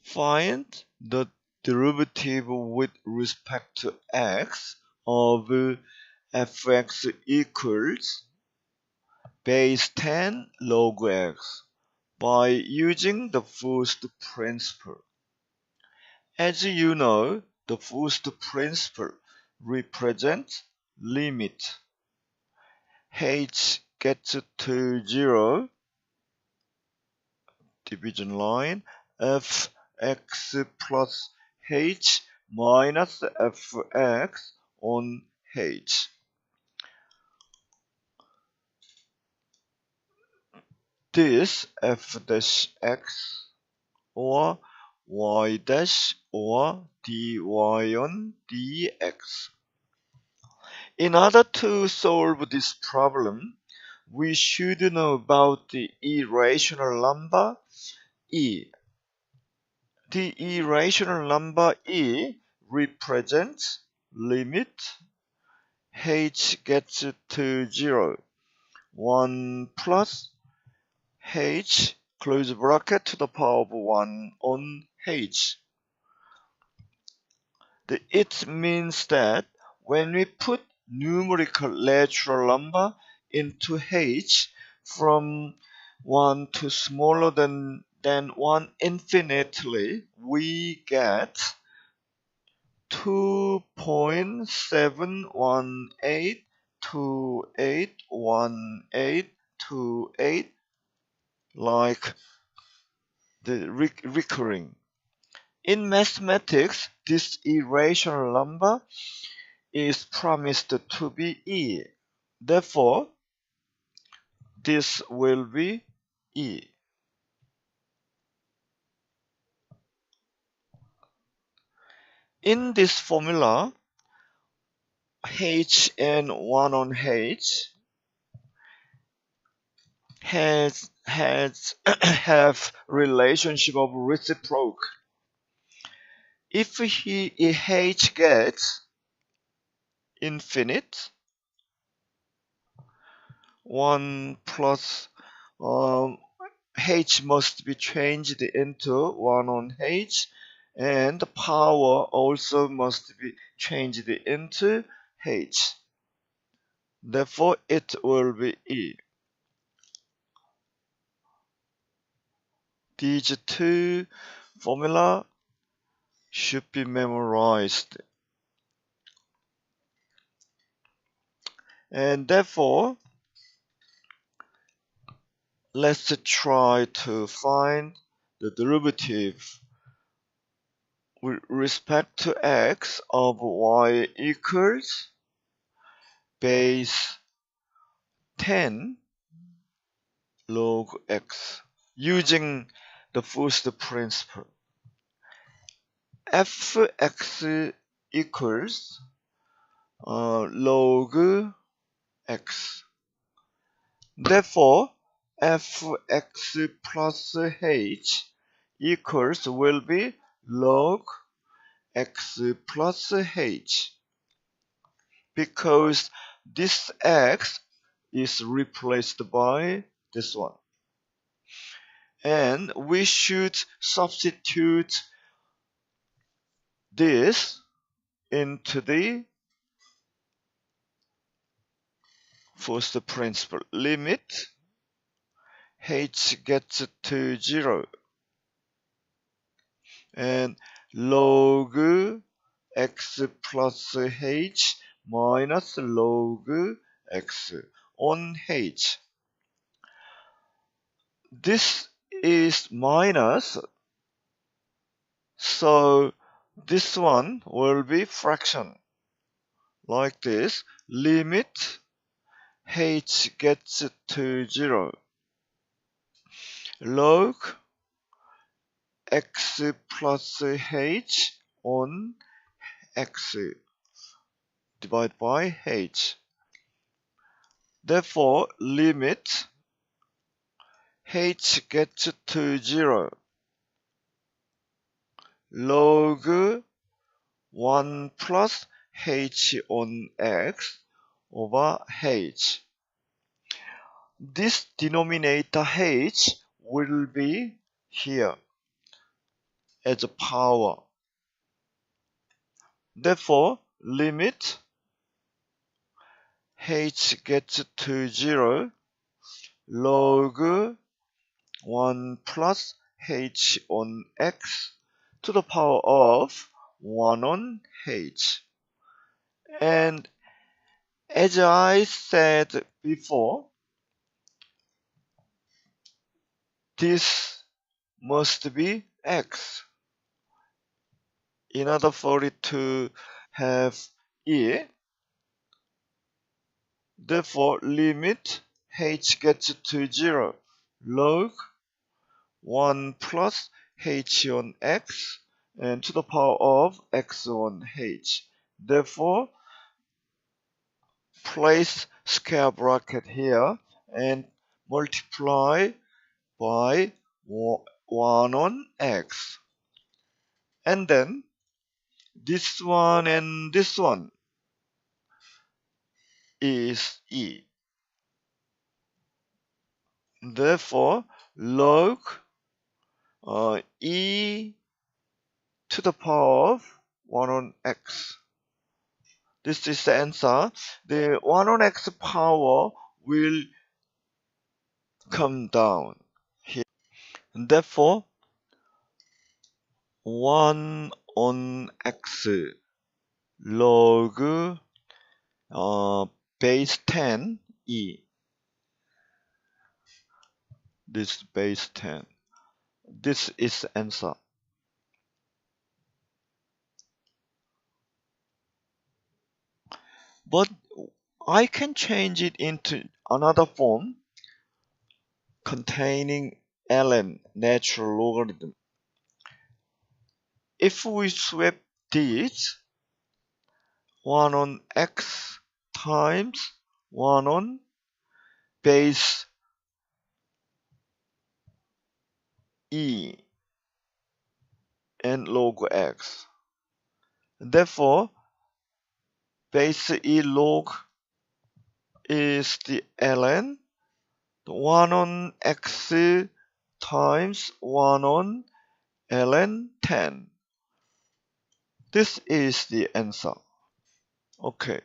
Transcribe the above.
Find the derivative with respect to x of fx equals base 10 log x by using the first principle. As you know, the first principle represents limit h gets to 0, division line, fx plus h minus fx on h. This f dash x or y dash or dy on dx. In order to solve this problem, we should know about the irrational number e. The irrational number e represents limit h gets to 0, 1 plus h close bracket to the power of 1 on h. It means that when we put numerical natural number into h from 1 to smaller than 1 infinitely, we get 2.718281828 like the recurring. In mathematics, this irrational number is promised to be e. Therefore, this will be e. In this formula, h and 1 on h have relationship of reciprocal. If h gets infinite, 1 plus h must be changed into 1 on h, and the power also must be changed into h. Therefore, it will be e. These two formula should be memorized. And therefore, let's try to find the derivative with respect to x of y equals base 10 log x using the first principle. Fx equals log x. Therefore, fx plus h equals will be log x plus h, because this x is replaced by this one. And we should substitute this into the first principle. Limit h gets to 0 and log x plus h minus log x on h. This is minus, so this one will be fraction like this. Limit h gets to 0 log x plus h on x divided by h. Therefore, limit h gets to 0 log 1 plus h on x over h. This denominator h will be here. as a power. Therefore, limit h gets to 0 log 1 plus h on x to the power of 1 on h. And as I said before, this must be x. In order for it to have e, therefore limit h gets to 0 log 1 plus h on x and to the power of x on h. Therefore, place square bracket here and multiply by 1 on x. And then this one and this one is e. Therefore, log e to the power of 1 on x. This is the answer. The 1 on x power will come down here. And therefore, 1 on x log base 10 e. This base 10. This is the answer. But I can change it into another form containing ln, natural logarithm. If we swap this 1 on x times 1 on base e and log x. Therefore, base e log is the ln 1 on x times 1 on ln 10. This is the answer. Okay.